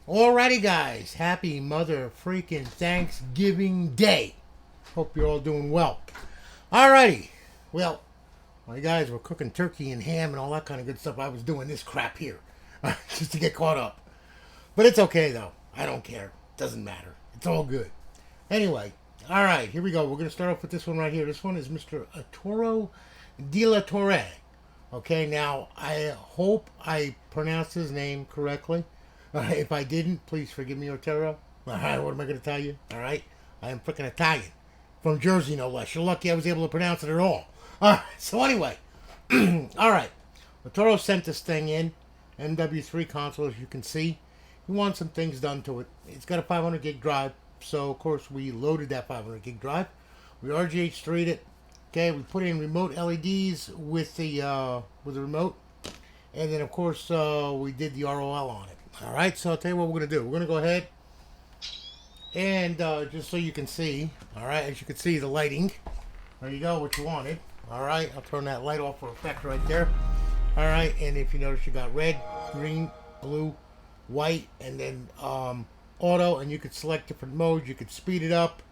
Alrighty, guys. Happy Mother Freaking Thanksgiving Day. Hope you're all doing well. Alrighty. Well, my guys were cooking turkey and ham and all that kind of good stuff. I was doing this crap here just to get caught up. But it's okay, though. I don't care. Doesn't matter. It's all good. Anyway, alright, here we go. We're going to start off with this one right here. This one is Mr. Otoro de la Torre. Okay, now, I hope I pronounced his name correctly. If I didn't, please forgive me, Otero. Alright, what am I going to tell you? Alright, I am freaking Italian. From Jersey, no less. You're lucky I was able to pronounce it at all. Alright, so anyway. Alright, Otoro sent this thing in. MW3 console, as you can see. He wants some things done to it. It's got a 500 gig drive. So, of course, we loaded that 500 gig drive. We RGH3'd it. Okay, we put in remote LEDs with the remote. And then, of course, we did the ROL on it. Alright, so I'll tell you what we're going to do. We're going to go ahead and just so you can see, alright, as you can see, the lighting. There you go, what you wanted. Alright, I'll turn that light off for effect right there. Alright, and if you notice, you got red, green, blue, white, and then auto, and you could select different modes. You could speed it up,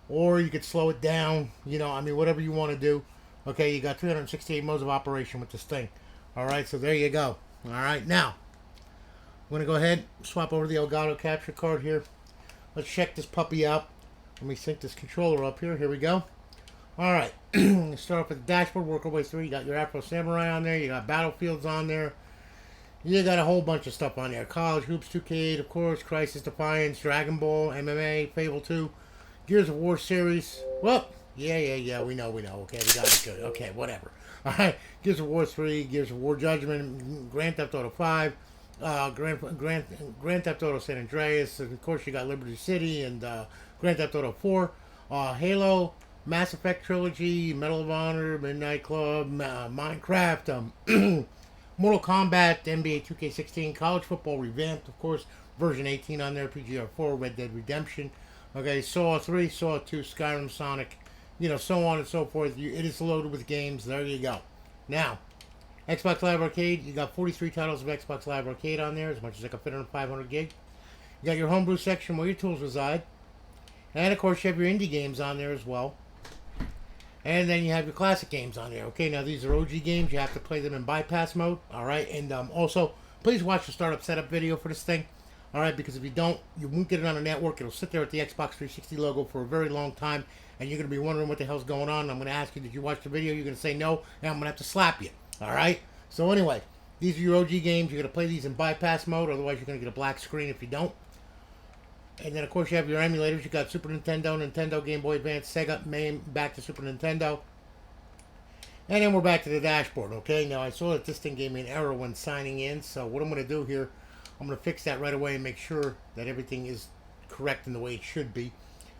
or you could slow it down. You know, I mean, whatever you want to do. Okay, you got 368 modes of operation with this thing. Alright, so there you go. Alright, now, I'm going to go ahead and swap over the Elgato capture card here. Let's check this puppy out. Let me sync this controller up here. Here we go. Alright, let's start off with the dashboard, work our way through. You got your Afro Samurai on there. You got Battlefields on there. You got a whole bunch of stuff on there. College Hoops 2K8, of course. Crisis Defiance, Dragon Ball, MMA, Fable 2, Gears of War series. Well, yeah. We know. Okay, we got it good. Okay, whatever. Alright, Gears of War 3, Gears of War Judgment, Grand Theft Auto 5. Grand Theft Auto San Andreas, and of course you got Liberty City and Grand Theft Auto 4, Halo, Mass Effect Trilogy, Medal of Honor, Midnight Club, Minecraft, Mortal Kombat, NBA 2K16, College Football Revamped, of course, version 18 on there, PGR4, Red Dead Redemption, okay, Saw 3, Saw 2, Skyrim, Sonic, you know, so on and so forth. It is loaded with games. There you go. Now, Xbox Live Arcade, you got 43 titles of Xbox Live Arcade on there, as much as I can fit on 500 gig. You got your homebrew section where your tools reside. And, of course, you have your indie games on there as well. And then you have your classic games on there. Okay, now these are OG games. You have to play them in bypass mode. Alright, and also, please watch the startup setup video for this thing. Alright, because if you don't, you won't get it on a network. It'll sit there with the Xbox 360 logo for a very long time. And you're going to be wondering what the hell's going on. I'm going to ask you, did you watch the video? You're going to say no, and I'm going to have to slap you. Alright? So anyway, these are your OG games. You're going to play these in bypass mode. Otherwise, you're going to get a black screen if you don't. And then, of course, you have your emulators. You got Super Nintendo, Nintendo, Game Boy Advance, Sega, MAME, back to Super Nintendo. And then we're back to the dashboard, okay? Now, I saw that this thing gave me an error when signing in. So what I'm going to do here, I'm going to fix that right away and make sure that everything is correct in the way it should be.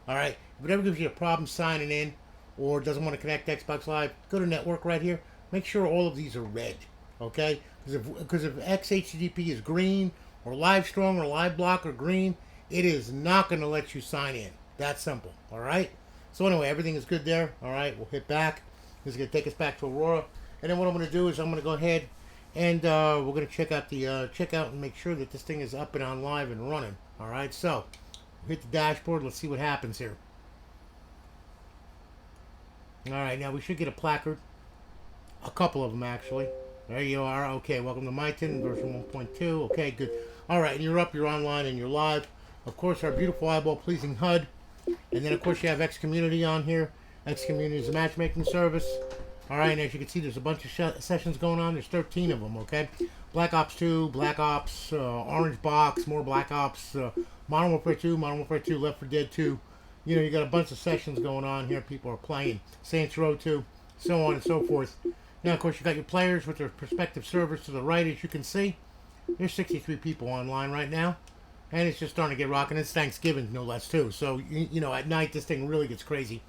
Alright, if it ever gives you a problem signing in or doesn't want to connect to Xbox Live, go to Network right here. Make sure all of these are red, okay? Because if XHTTP is green, or Livestrong or LiveBlock are green, it is not going to let you sign in. That simple, alright? So anyway, everything is good there. Alright, we'll hit back. This is going to take us back to Aurora. And then what I'm going to do is I'm going to go ahead and we're going to check out the checkout and make sure that this thing is up and on live and running. Alright, so hit the dashboard. Let's see what happens here. Alright, now we should get a placard. A couple of them, actually. There you are. Okay, welcome to Myten, version 1.2. Okay, good. Alright, and you're up, you're online, and you're live. Of course, our beautiful eyeball-pleasing HUD. And then, of course, you have X Community on here. X Community is a matchmaking service. Alright, and as you can see, there's a bunch of sessions going on. There's 13 of them, okay? Black Ops 2, Black Ops, Orange Box, more Black Ops, Modern Warfare 2, Modern Warfare 2, Left 4 Dead 2. You know, you got a bunch of sessions going on here. People are playing. Saints Row 2, so on and so forth. Now, of course, you got your players with their respective servers to the right, as you can see. There's 63 people online right now. And it's just starting to get rocking. It's Thanksgiving, no less, too. So, you know, at night, this thing really gets crazy.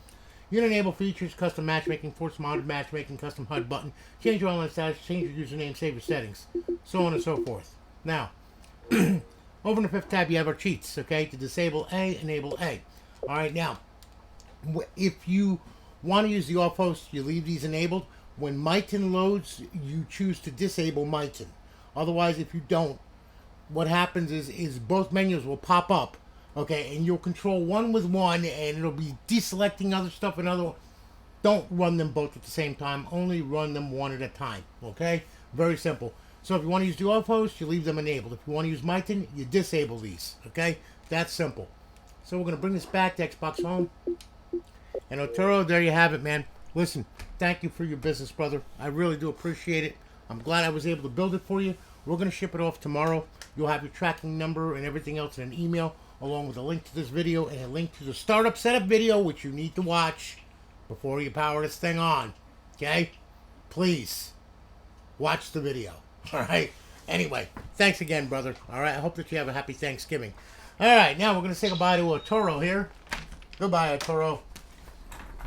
You can enable features, custom matchmaking, force modded matchmaking, custom HUD button, change your online status, change your username, save your settings, so on and so forth. Now, over in the fifth tab, you have our cheats, okay? To disable A, enable A. All right, now, if you want to use the off host, you leave these enabled. When Myten loads, you choose to disable Myten. Otherwise, if you don't, what happens is both menus will pop up, okay, and you'll control one with one, and it'll be deselecting other stuff and other. Don't run them both at the same time. Only run them one at a time. Okay? Very simple. So if you want to use dual host, you leave them enabled. If you want to use Myten, you disable these. Okay? That's simple. So we're going to bring this back to Xbox Home. And Otoro, there you have it, man. Listen, thank you for your business, brother. I really do appreciate it. I'm glad I was able to build it for you. We're going to ship it off tomorrow. You'll have your tracking number and everything else in an email, along with a link to this video and a link to the startup setup video, which you need to watch before you power this thing on. Okay? Please watch the video. All right? Anyway, thanks again, brother. All right? I hope that you have a happy Thanksgiving. All right, now we're going to say goodbye to Otoro here. Goodbye, Otoro.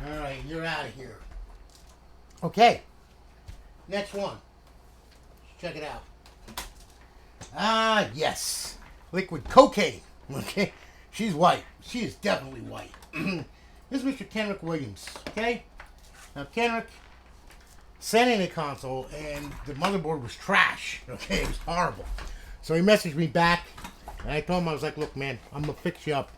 All right, you're out of here. Okay. Next one. Let's check it out. Ah, yes. Liquid cocaine. Okay? She's white. She is definitely white. This is Mr. Kendrick Williams, okay? Now, Kendrick sent in a console, and the motherboard was trash, okay? It was horrible. So he messaged me back, and I told him, I was like, look, man, I'm going to fix you up.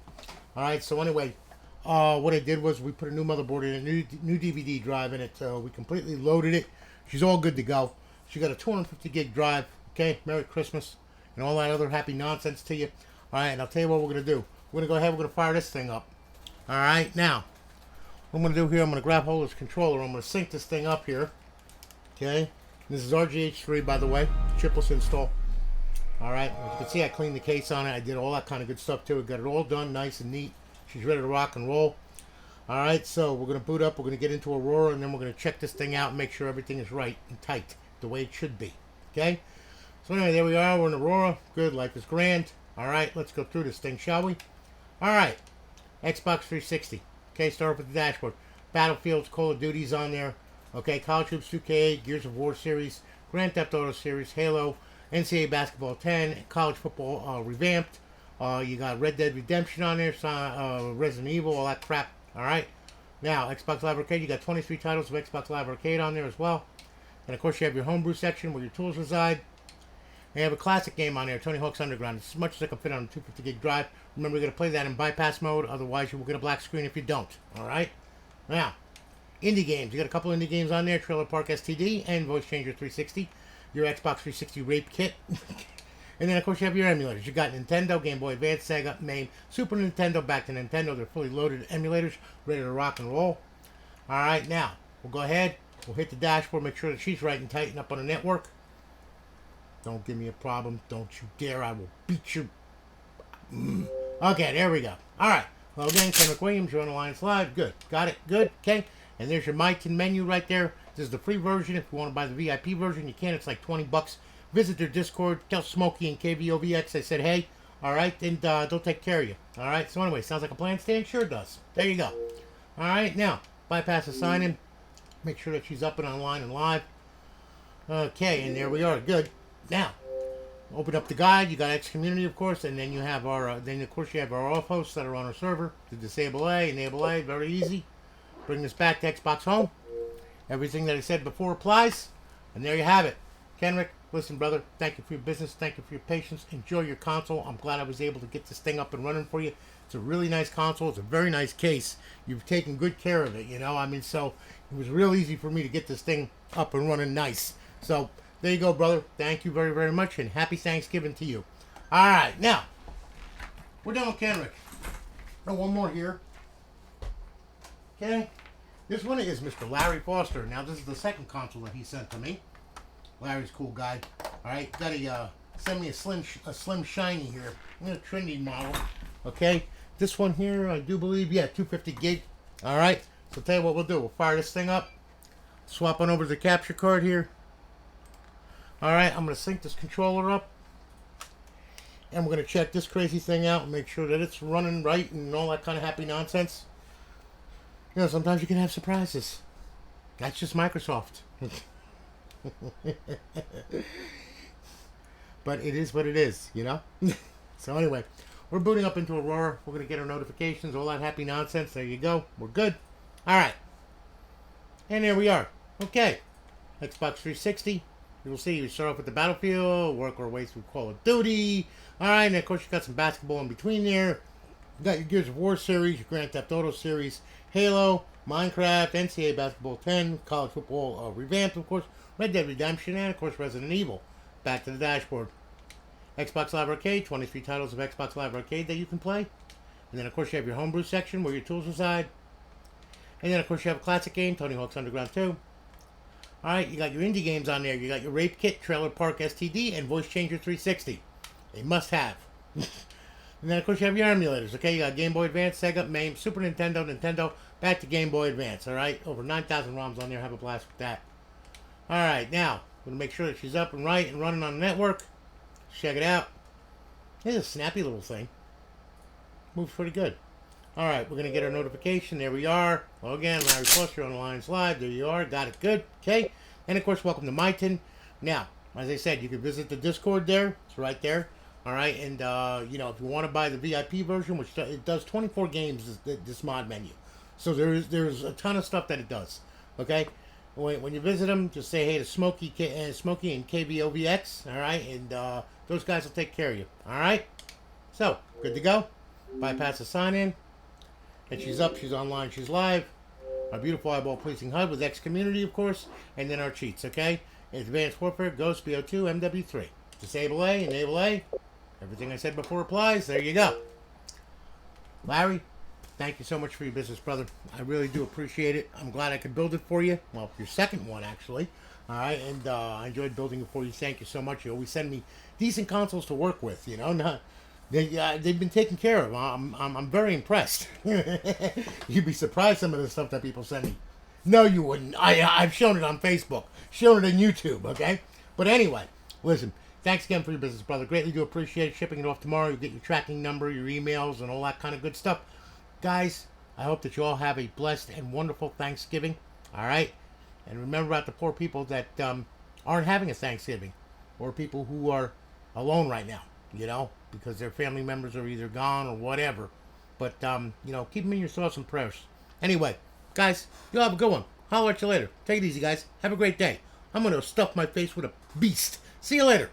All right, so anyway, what I did was we put a new motherboard in, a new DVD drive in it. We completely loaded it. She's all good to go. She got a 250 gig drive, okay? Merry Christmas, and all that other happy nonsense to you. All right, and I'll tell you what we're going to do. We're going to go ahead, we're going to fire this thing up. All right, now, what I'm going to do here, I'm going to grab hold of this controller. I'm going to sync this thing up here. Okay. This is RGH3, by the way. Chipless install. All right. As you can see, I cleaned the case on it. I did all that kind of good stuff to it. Got it all done nice and neat. She's ready to rock and roll. All right. So we're going to boot up. We're going to get into Aurora, and then we're going to check this thing out and make sure everything is right and tight the way it should be. Okay. So anyway, there we are. We're in Aurora. Good. Life is grand. All right. Let's go through this thing, shall we? All right. Xbox 360. Okay, start with the dashboard. Battlefields, Call of Duty's on there. Okay, College Hoops 2K, Gears of War series, Grand Theft Auto series, Halo, NCAA Basketball 10, College Football Revamped. You got Red Dead Redemption on there, Resident Evil, all that crap. All right. Now, Xbox Live Arcade, you got 23 titles of Xbox Live Arcade on there as well. And of course, you have your homebrew section where your tools reside. And you have a classic game on there, Tony Hawk's Underground. It's as much as I can fit on a 250 gig drive. Remember, you're going to play that in bypass mode. Otherwise, you will get a black screen if you don't. All right? Now, indie games. You got a couple indie games on there. Trailer Park STD and Voice Changer 360. Your Xbox 360 Rape Kit. And then, of course, you have your emulators. You got Nintendo, Game Boy Advance, Sega, MAME, Super Nintendo, back to Nintendo. They're fully loaded emulators, ready to rock and roll. All right, now, we'll go ahead. We'll hit the dashboard, make sure that she's right and tight and up on the network. Don't give me a problem. Don't you dare. I will beat you. Okay, there we go. All right. Well, again, Kendrick Williams, you're on Alliance Live. Good. Got it. Good. Okay. And there's your Myten menu right there. This is the free version. If you want to buy the VIP version, you can. It's like $20. Visit their Discord. Tell Smokey and KVOVX I said, hey. All right. And they'll take care of you. All right. So anyway, sounds like a plan, Stan? Sure does. There you go. All right. Now, bypass the sign-in. Make sure that she's up and online and live. Okay. And there we are. Good. Now, open up the guide. You got X Community, of course, and then you have our. Then of course you have our off hosts that are on our server. To disable A, enable A, very easy. Bring this back to Xbox Home. Everything that I said before applies, and there you have it. Kendrick, listen, brother. Thank you for your business. Thank you for your patience. Enjoy your console. I'm glad I was able to get this thing up and running for you. It's a really nice console. It's a very nice case. You've taken good care of it. You know, I mean, so it was real easy for me to get this thing up and running nice. So. There you go, brother. Thank you very, very much, and happy Thanksgiving to you. All right, now, we're done with Kendrick. Oh, one more here. Okay. This one is Mr. Larry Foster. Now, this is the second console that he sent to me. Larry's a cool guy. All right, got to send me a slim shiny here. A trendy model. Okay. This one here, I do believe, yeah, 250 gig. All right. So, tell you what we'll do. We'll fire this thing up. Swap on over to the capture card here. All right, I'm going to sync this controller up, and we're going to check this crazy thing out and make sure that it's running right and all that kind of happy nonsense. You know, sometimes you can have surprises. That's just Microsoft. But it is what it is, you know? So anyway, we're booting up into Aurora. We're going to get our notifications, all that happy nonsense. There you go. We're good. All right. And there we are. Okay. Xbox 360. you'll see we start off with the Battlefield, work our way through Call of Duty. All right, and of course you got some basketball in between there. You got your Gears of War series, your Grand Theft Auto series, Halo, Minecraft, NCAA Basketball 10, College Football Revamped, of course, Red Dead Redemption, and of course Resident Evil. Back to the dashboard. Xbox Live Arcade, 23 titles of Xbox Live Arcade that you can play. And then of course you have your homebrew section where your tools reside. And then of course you have a classic game, Tony Hawk's Underground 2. Alright, you got your indie games on there. You got your Rape Kit, Trailer Park STD, and Voice Changer 360. A must have. And then of course you have your emulators, okay? You got Game Boy Advance, Sega, MAME, Super Nintendo, Nintendo, back to Game Boy Advance, alright? Over 9,000 ROMs on there, have a blast with that. Alright, now, we're going to make sure that she's up and right and running on the network. Check it out. It's a snappy little thing. Moves pretty good. Alright, we're going to get our notification. There we are. Well, again, Larry Foster on Alliance Live. There you are. Got it good. Okay. And, of course, welcome to Myten. Now, as I said, you can visit the Discord there. It's right there. Alright, and, you know, if you want to buy the VIP version, which it does 24 games, this mod menu. So there's a ton of stuff that it does. Okay? When you visit them, just say hey to Smokey and KBOVX. Alright? And, those guys will take care of you. Alright? So, good to go. Bypass the sign-in. And she's up, she's online, she's live. Our beautiful eyeball policing HUD with X Community, of course. And then our cheats, okay? Advanced Warfare, Ghost, BO2, MW3. Disable A, enable A. Everything I said before applies. There you go. Larry, thank you so much for your business, brother. I really do appreciate it. I'm glad I could build it for you. Well, your second one, actually. All right, and I enjoyed building it for you. Thank you so much. You always send me decent consoles to work with, you know. They've been taken care of. I'm very impressed. You'd be surprised some of the stuff that people send me. No, you wouldn't. I've shown it on Facebook, shown it on YouTube. Okay, but anyway, listen. Thanks again for your business, brother. Greatly do appreciate it. Shipping it off tomorrow. You'll get your tracking number, your emails, and all that kind of good stuff, guys. I hope that you all have a blessed and wonderful Thanksgiving. All right, and remember about the poor people that aren't having a Thanksgiving, or people who are alone right now. You know, because their family members are either gone or whatever. But, you know, keep them in your thoughts and prayers. Anyway, guys, you'll have a good one. Holler at you later. Take it easy, guys. Have a great day. I'm going to stuff my face with a beast. See you later.